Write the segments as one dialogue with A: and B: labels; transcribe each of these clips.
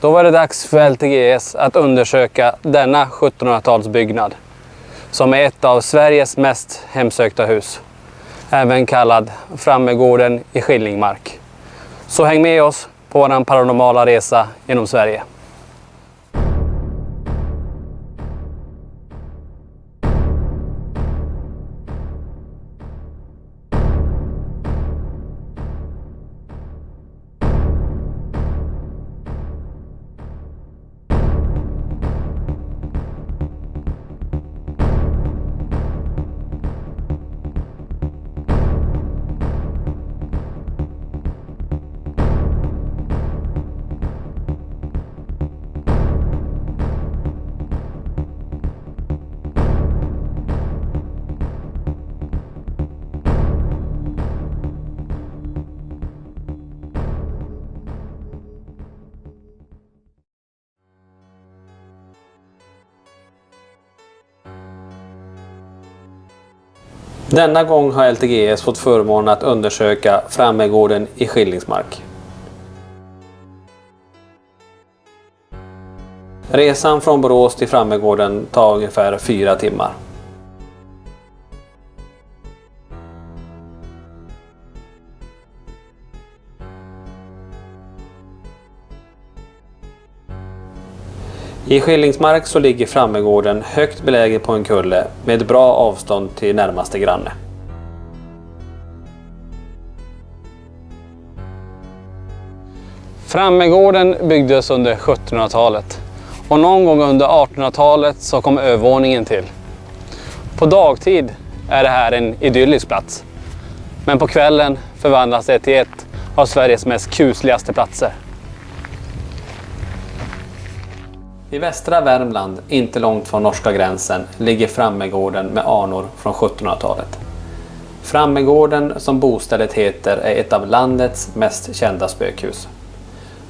A: Då var det dags för LTGS att undersöka denna 1700-talsbyggnad som är ett av Sveriges mest hemsökta hus, även kallad Frammegården i Skillingmark. Så häng med oss på vår paranormala resa genom Sverige. Denna gång har LTGS fått förmånen att undersöka Frammegården i Skillingsmark. Resan från Borås till Frammegården tar ungefär 4 timmar. I Skillingsmark så ligger Frammegården högt belägen på en kulle med bra avstånd till närmaste granne. Frammegården byggdes under 1700-talet och någon gång under 1800-talet så kom övervåningen till. På dagtid är det här en idyllisk plats, men på kvällen förvandlas det till ett av Sveriges mest kusligaste platser. I västra Värmland, inte långt från norska gränsen, ligger Frammegården med anor från 1700-talet. Frammegården, som bostället heter, är ett av landets mest kända spökhus.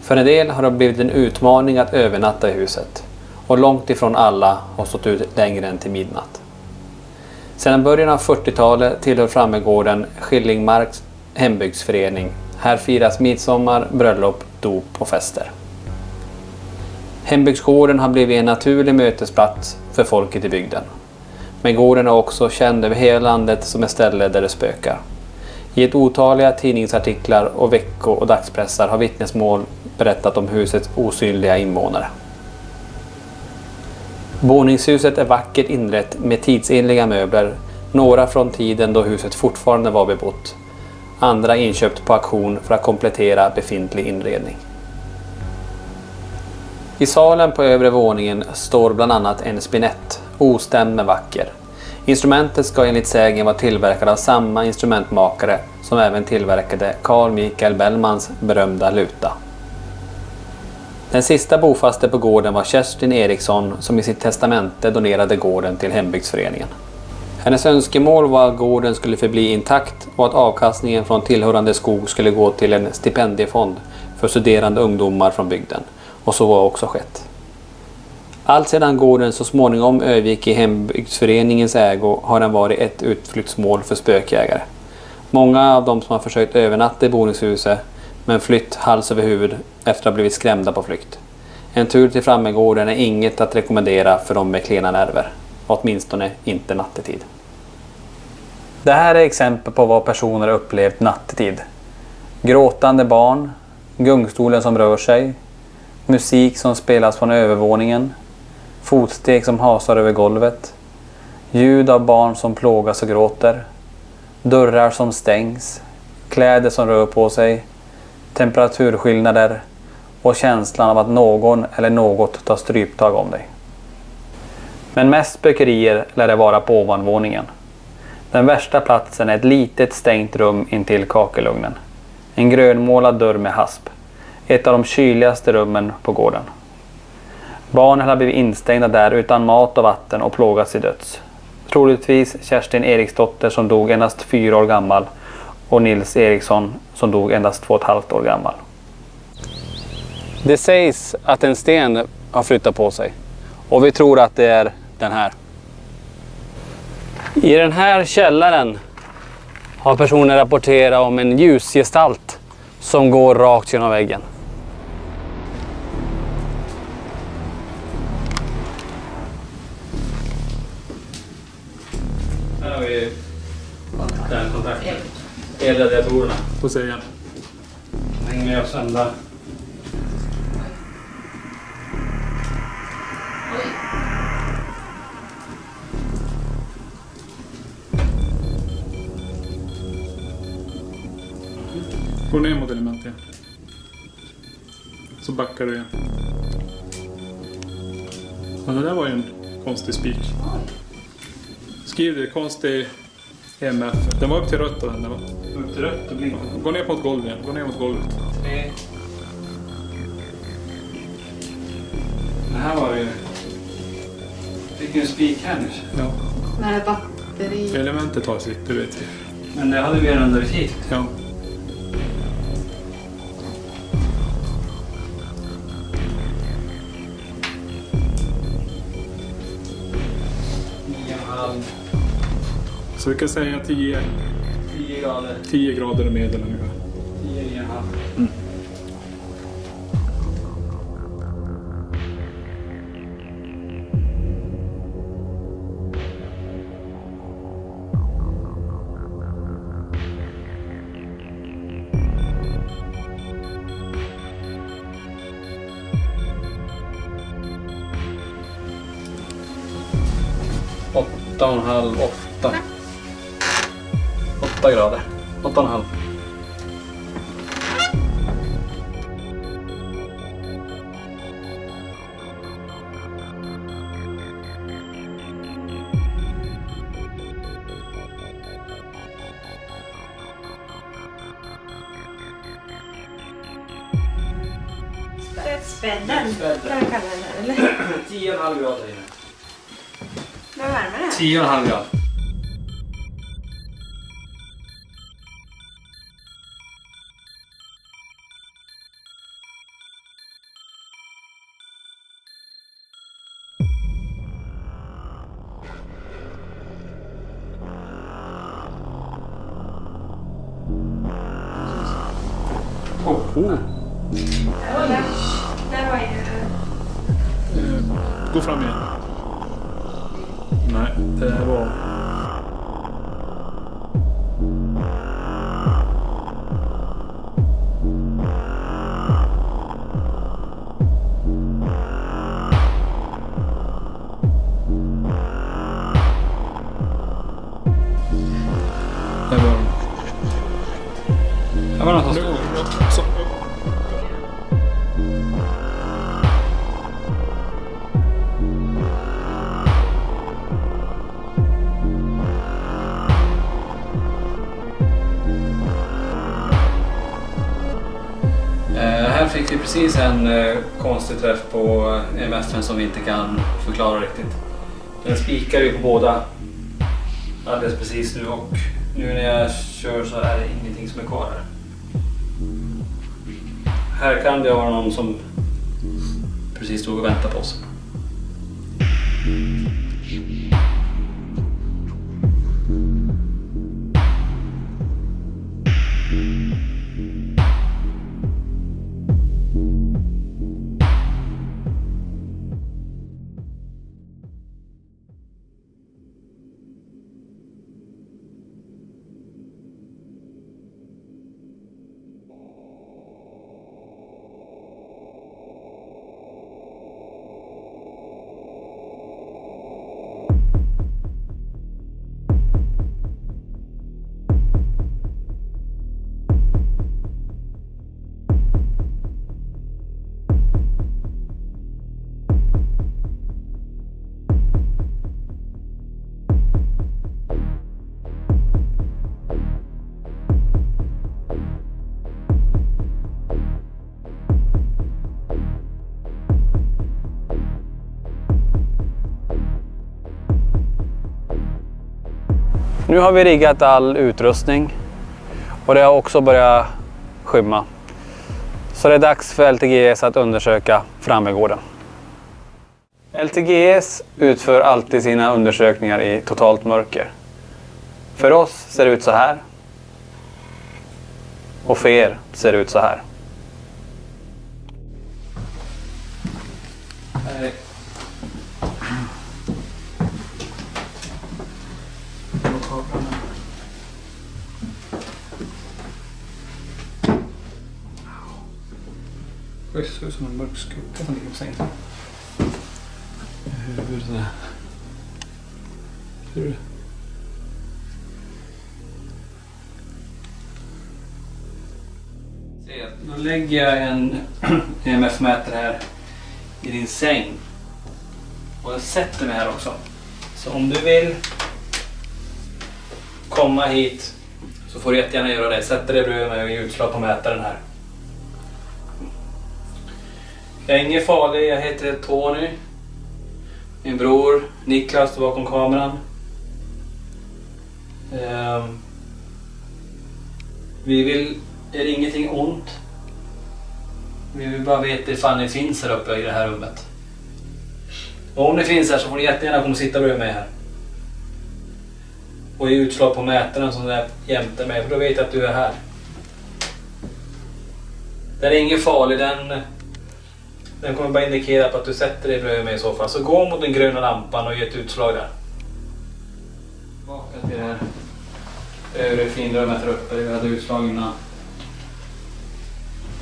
A: För en del har det blivit en utmaning att övernatta i huset, och långt ifrån alla har stått ut längre än till midnatt. Sedan början av 40-talet tillhör Frammegården Skillingmarks hembygdsförening. Här firas midsommar, bröllop, dop och fester. Hembygdsgården har blivit en naturlig mötesplats för folket i bygden. Men gården är också känd över hela landet som ett ställe där det spökar. I ett otaliga tidningsartiklar och vecko- och dagspressar har vittnesmål berättat om husets osynliga invånare. Boningshuset är vackert inrett med tidsenliga möbler, några från tiden då huset fortfarande var bebott, andra inköpt på auktion för att komplettera befintlig inredning. I salen på övre våningen står bland annat en spinett, ostämd men vacker. Instrumentet ska enligt sägen vara tillverkat av samma instrumentmakare som även tillverkade Carl Michael Bellmans berömda luta. Den sista bofaste på gården var Kerstin Eriksson, som i sitt testamente donerade gården till hembygdsföreningen. Hennes önskemål var att gården skulle förbli intakt och att avkastningen från tillhörande skog skulle gå till en stipendiefond för studerande ungdomar från bygden. Och så har också skett. Allt sedan gården så småningom övergick i hembygdsföreningens ägo har den varit ett utflyktsmål för spökjägare. Många av dem som har försökt övernatta i boningshuset men flytt hals över huvud efter att ha blivit skrämda på flykt. En tur till Frammegården är inget att rekommendera för dem med klena nerver. Åtminstone inte nattetid. Det här är exempel på vad personer upplevt nattetid. Gråtande barn, gungstolen som rör sig, musik som spelas från övervåningen, fotsteg som hasar över golvet, ljud av barn som plågas och gråter, dörrar som stängs, kläder som rör på sig, temperaturskillnader och känslan av att någon eller något tar stryptag om dig. Men mest spökerier lär det vara på ovanvåningen. Den värsta platsen är ett litet stängt rum intill kakelugnen. En grönmålad dörr med hasp. Ett av de kyligaste rummen på gården. Barnen har blivit instängda där utan mat och vatten och plågats i döds. Troligtvis Kerstin Eriksdotter som dog endast 4 år gammal och Nils Eriksson som dog endast 2,5 år gammal. Det sägs att en sten har flyttat på sig och vi tror att det är den här. I den här källaren har personer rapporterat om en ljusgestalt som går rakt genom väggen. Här har vi vattenkontakter. Elradiatorerna.
B: Får se igen.
A: Hänger med oss ända.
B: Gå ner mot element igen. Så backar du igen. Ja, det där var ju en konstig spik. Skriv det, konstig EMF. Den var upp till rött den va?
A: Upp till rött och blinkar.
B: Gå ner mot golvet igen. Gå ner mot golvet.
A: Det här var ju... Fick ju en spik här nu.
B: Ja.
C: Med batteri.
B: Elementet har sitt, det vet vi.
A: Men det hade vi redan under tid.
B: Ja. Så vi kan säga 10
A: grader.
B: 10 grader medel ungefär.
A: 10,5. Åtta och en halv, 8 grader. 8,5.
C: Spetsbädden. Vad kallar det, eller?
A: 10,5 grader inne.
C: Vad värmer det?
A: 10,5 grader.
C: Där var ju...
B: Gå fram igen. Nej, det var... Det var...
A: Det var något som...
B: Så.
A: Här fick vi precis en konstig träff på EMF:en som vi inte kan förklara riktigt. Den spikar ju på båda alldeles precis nu och nu när jag kör så är det ingenting som är kvar här. Här kan det vara någon som precis stod och väntade på oss. Nu har vi riggat all utrustning och det har också börjat skymma. Så det är dags för LTGS att undersöka Frammegården. LTGS utför alltid sina undersökningar i totalt mörker. För oss ser det ut så här. Och för er ser det ut så här. Det ser ut som en mörk skugga som ligger på sängen. Hur ser du? Då lägger jag en EMF-mätare här i din säng. Och jag sätter mig här också. Så om du vill komma hit så får du jättegärna göra det. Sätter dig bredvid mig och ge utslag på mätaren här. Jag är ingen farlig, jag heter Tony. Min bror Niklas står bakom kameran. Vi vill, är det ingenting ont. Vi vill bara veta ifall ni finns här uppe i det här rummet. Och om ni finns här så får ni jättegärna komma och sitta bredvid mig här. Och ge utslag på mätaren som är jämte mig, för då vet jag att du är här. Den är ingen farlig, den kommer bara indikera på att du sätter dig bredvid mig i så fall. Så gå mot den gröna lampan och ge ett utslag där. Tillbaka till det här övre finrummet här uppe, vi hade utslag innan.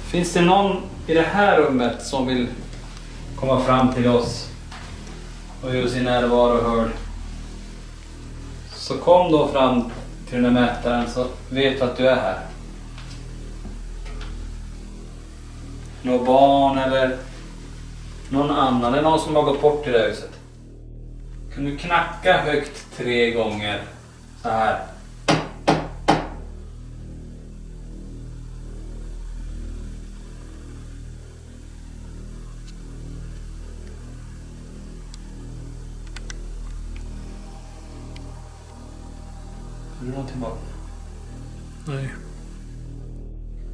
A: Finns det någon i det här rummet som vill komma fram till oss och göra sin närvaro hörd? Så kom då fram till den här mätaren så vet du att du är här. Någon barn eller någon annan, eller någon som har gått bort i det här huset. Kan du knacka högt 3 gånger så här? Är det någonting bakom?
B: Nej.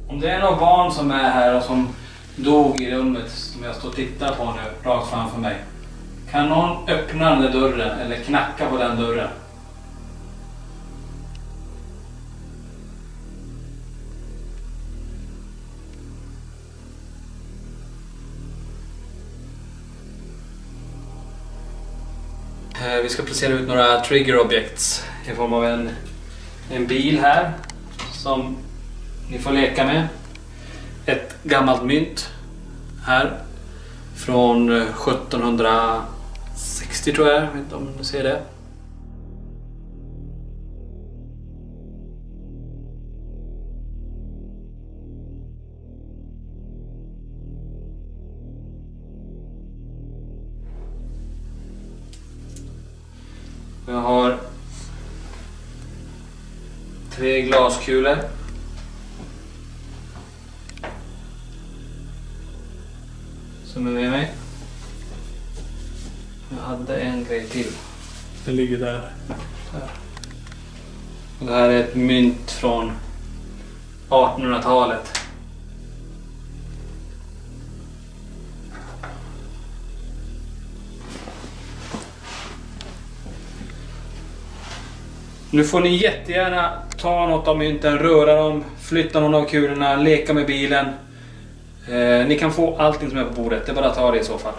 A: Om det är några barn som är här och som dog i rummet som jag står och tittar på nu rakt framför mig. Kan någon öppna den där dörren eller knacka på den dörren? Vi ska placera ut några trigger objects i form av en bil här som ni får leka med. Ett gammalt mynt här från 1760 tror jag vet inte om du ser det. Jag har 3 glaskulor. Som är med mig. Jag hade en grej till.
B: Den ligger där.
A: Och det här är ett mynt från 1800-talet. Nu får ni jättegärna ta något av mynten, röra dem, flytta någon av kulorna, leka med bilen. Ni kan få allting som är på bordet, det är bara att ta det i så fall.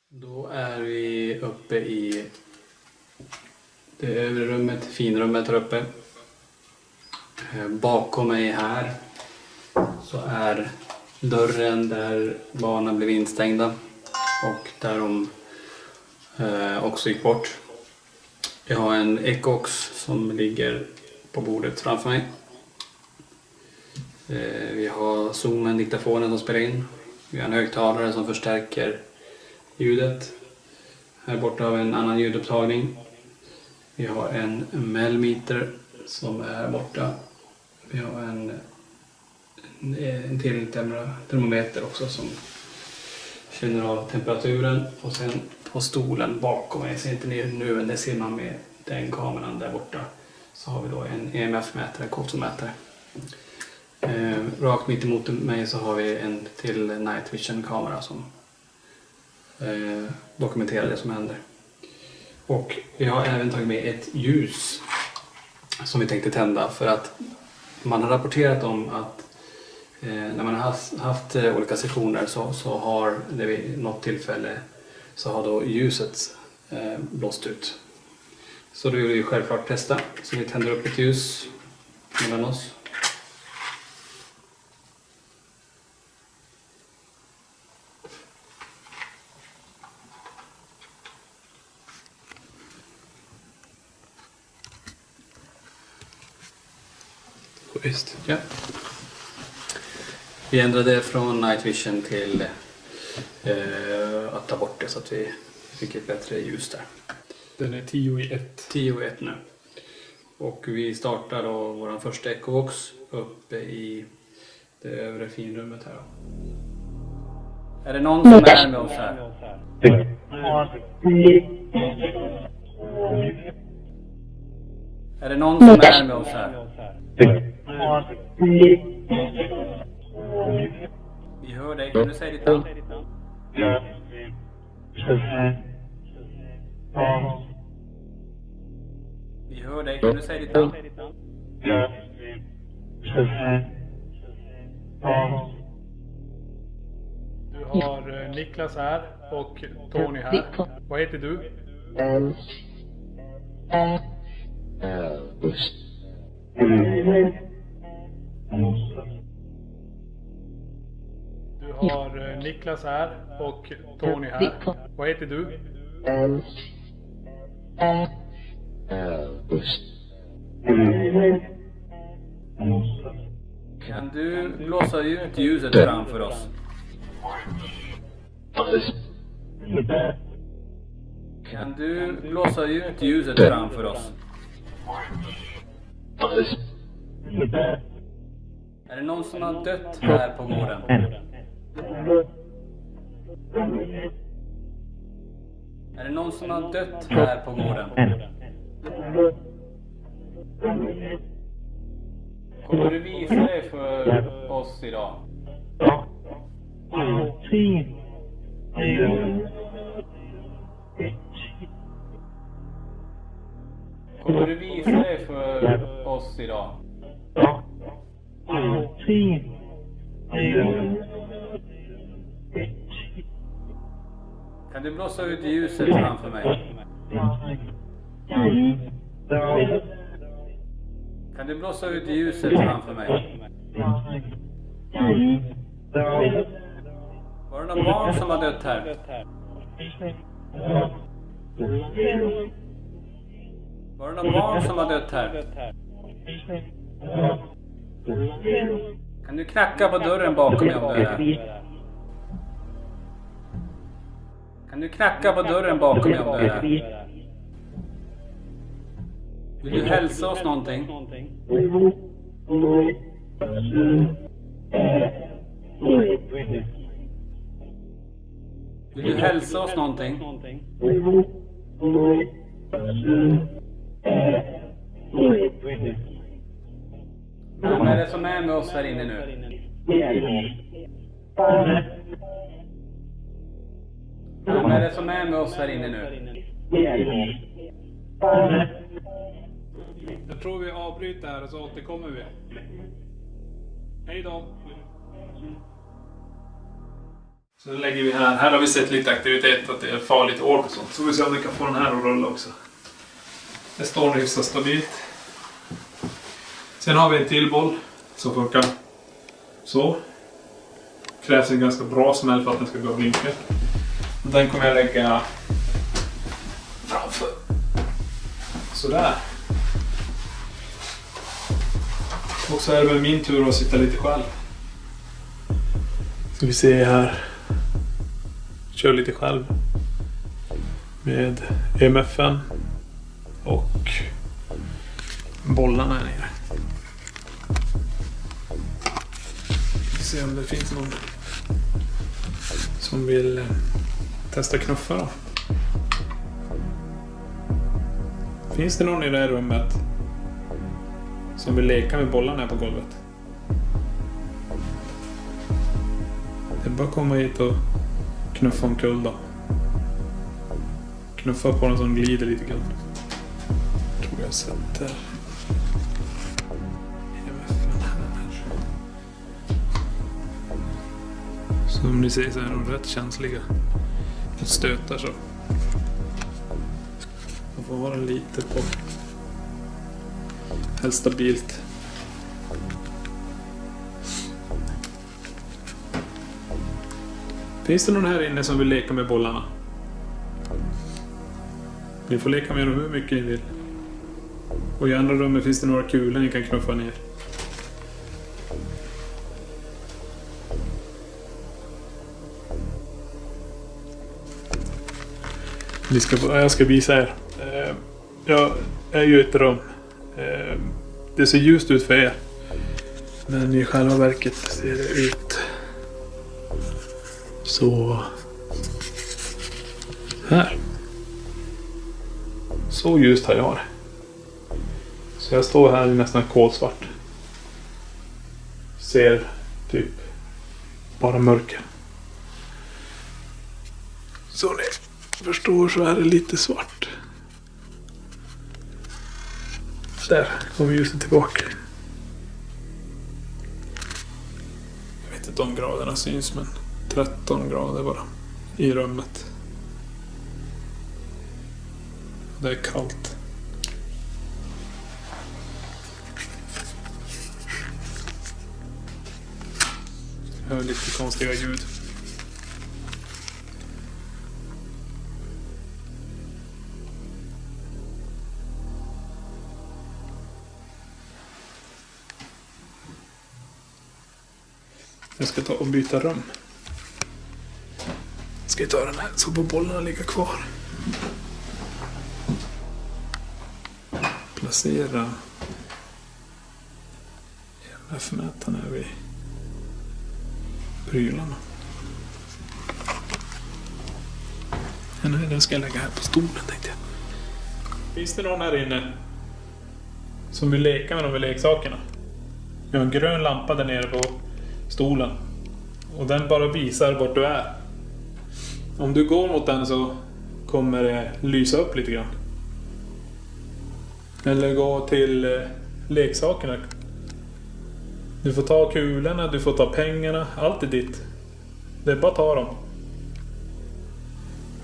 A: Då är vi uppe i det övre rummet, finrummet här uppe. Bakom mig här så är dörren där barnen blev instängda och där de också gick bort. Jag har en Ecox som ligger på bordet framför mig. Vi har zoomen, diktafonen som spelar in. Vi har en högtalare som förstärker ljudet. Här borta har vi en annan ljudupptagning. Vi har en Melmeter som är borta. Vi har en till termometer också som känner av temperaturen. Och sen på stolen bakom mig, ser inte ni nu men det ser man med den kameran där borta. Så har vi då en EMF-mätare, kotonmätare. Rakt mitt emot mig så har vi en till Night Vision-kamera som dokumenterar det som händer. Och vi har även tagit med ett ljus som vi tänkte tända för att man har rapporterat om att när man har haft olika sessioner så har det vid något tillfälle så har då ljuset blåst ut. Så då vill vi självklart testa. Så vi tänder upp ett ljus mellan oss.
B: Visst.
A: Ja. Vi ändrade från night vision till att ta bort det så att vi fick ett bättre ljus där.
B: Den är 10:1.
A: 10:1 nu. Och vi startar då vår första Ecovox uppe i det övre finrummet här då. Är det någon som är med oss här? Är det någon som är med oss här? Vi hör dig, kan du säga ditt namn? Vi hör dig, kan du säga ditt namn?
B: Du har Niklas här och Tony här. Vad heter du? Du har Niklas här och Tony här. Vad heter du?
A: Kan du blåsa ut ljuset framför oss? Kan du blåsa ut ljuset framför oss? Är det någon som har dött här på gården? Är det någon som har dött här på gården? Kommer du visa dig för oss idag? Kommer du visa dig för oss idag? Kan du blåsa ut ljuset framför mig? Kan du blåsa ut ljuset framför mig? Var det någon barn som har dött här? Var det någon barn som har dött här? Kan du knacka på dörren bakom mig om du är där? Kan du knacka på dörren bakom mig om du är där? Vill du hälsa oss någonting? Vill du hälsa oss någonting? Vem är det som är med oss här inne nu? Vem är det som är med oss här inne nu?
B: Jag tror vi avbryter här och så återkommer vi. Hej då! Så nu lägger vi här. Här har vi sett lite aktivitet, att det är farligt orb och sånt. Så vi ser om vi kan få den här att rulla också. Det står hyfsat stabilt. Sen har vi en till boll som funkar så. Krävs en ganska bra smäll för att den ska gå och blinka. Och den kommer jag lägga framför. Sådär. Och så är det väl min tur att sitta lite själv. Ska vi se här. Kör lite själv. Med EMF:en. Och bollarna här nere. Vi ser om det finns någon som vill testa knuffa då. Finns det någon i det här rummet som vill leka med bollarna här på golvet? Det är bara att komma hit och knuffa omkull då. Knuffa på den som glider lite grann. Jag tror jag sätter EMF:en här. Som ni ser så är de rätt känsliga mot stötar så. Man får vara lite på helst stabilt. Finns det någon här inne som vill leka med bollarna? Ni får leka med dem hur mycket ni vill. Och i andra rummet finns det några kulor ni kan knuffa ner. Jag ska visa er. Jag är ju i ett rum. Det ser ljust ut för er. Men i själva verket ser det ut så här. Så ljust har jag det. Så jag står här nästan kolsvart. Ser typ bara mörker. Så ni förstår så är det lite svart. Där kommer ljuset tillbaka. Jag vet inte om graderna syns, men 13 grader bara i rummet. Det är kallt. Jag hör lite konstiga ljud. Jag ska ta och byta rum. Ska jag ta den här så får bollarna ligga kvar. Placera EMF-mätaren här vid prylarna. Nej, den ska jag lägga här på stolen, tänkte jag. Finns det någon här inne som vill leka med de här leksakerna? Jag har en grön lampa där nere på stolen. Och den bara visar vart du är. Om du går mot den så kommer det lysa upp lite grann. Eller gå till leksakerna. Du får ta kulorna, du får ta pengarna. Allt är ditt. Det är bara att ta dem.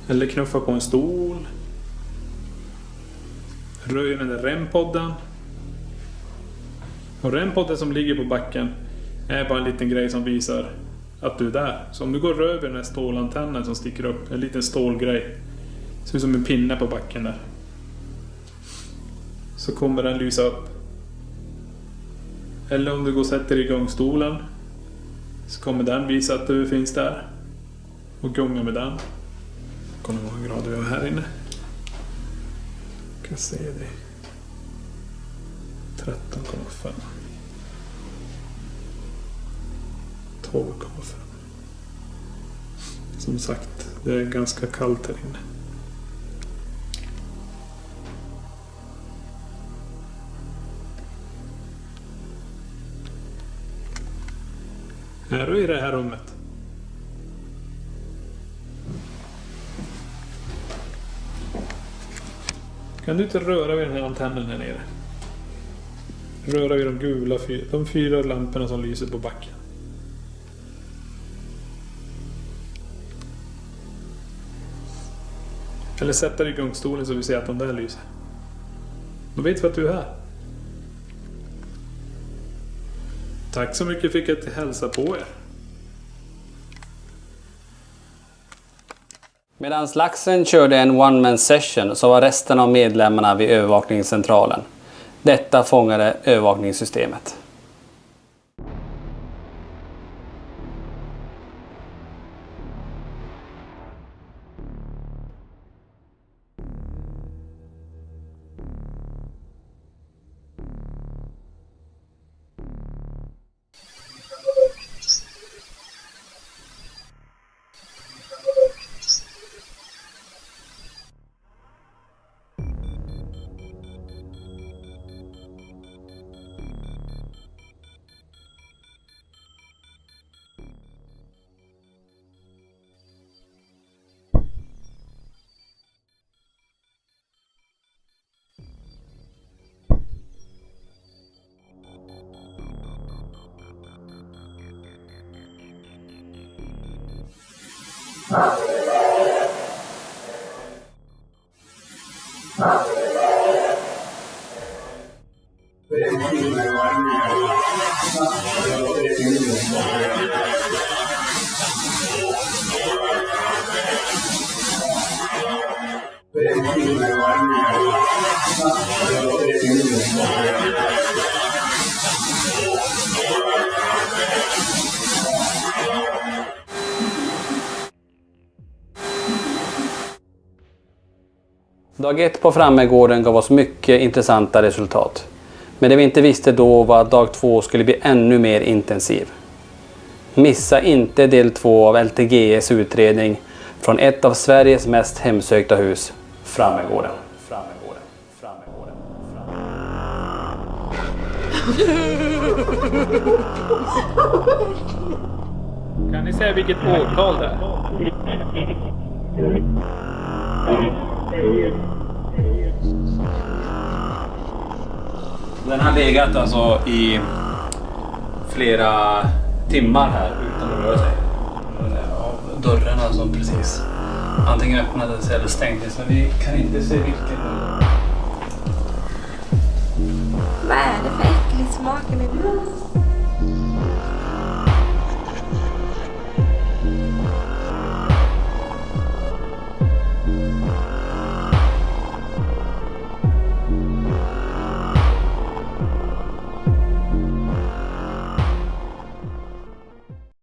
B: Eller knuffa på en stol. Röj den där rempodden. Och rempodden som ligger på backen är bara en liten grej som visar att du är där. Så om du går över den här stålantennen som sticker upp, en liten stålgrej, ser ut som en pinne på backen där, så kommer den lysa upp. Eller om du går och sätter igång stolen, så kommer den visa att du finns där. Och gunga med den. Kolla hur många grader vi har här inne. Jag kan se det. 13,5. 12,5. Som sagt, det är ganska kallt här inne. Här är i det här rummet. Kan du inte röra vid den här antennen här nere? Röra vid de gula, de 4 lamporna som lyser på backen. Eller sätta dig i gungstolen så vi ser att de där lyser. Då vet vi att du är här. Tack så mycket, fick jag hälsa på er.
A: Medan Laxen körde en one-man session så var resten av medlemmarna vid övervakningscentralen. Detta fångade övervakningssystemet. Dag 1 på Frammegården gav oss mycket intressanta resultat. Men det vi inte visste då var att dag 2 skulle bli ännu mer intensiv. Missa inte del 2 av LTGs utredning från ett av Sveriges mest hemsökta hus, Frammegården.
B: Kan ni säga vilket årtal det är?
A: Den har legat alltså i flera timmar här utan att röra sig. Dörrarna som precis antingen öppnades eller stängdes, men vi kan inte se vilken.
C: Vad är det för äcklig smak i min mun?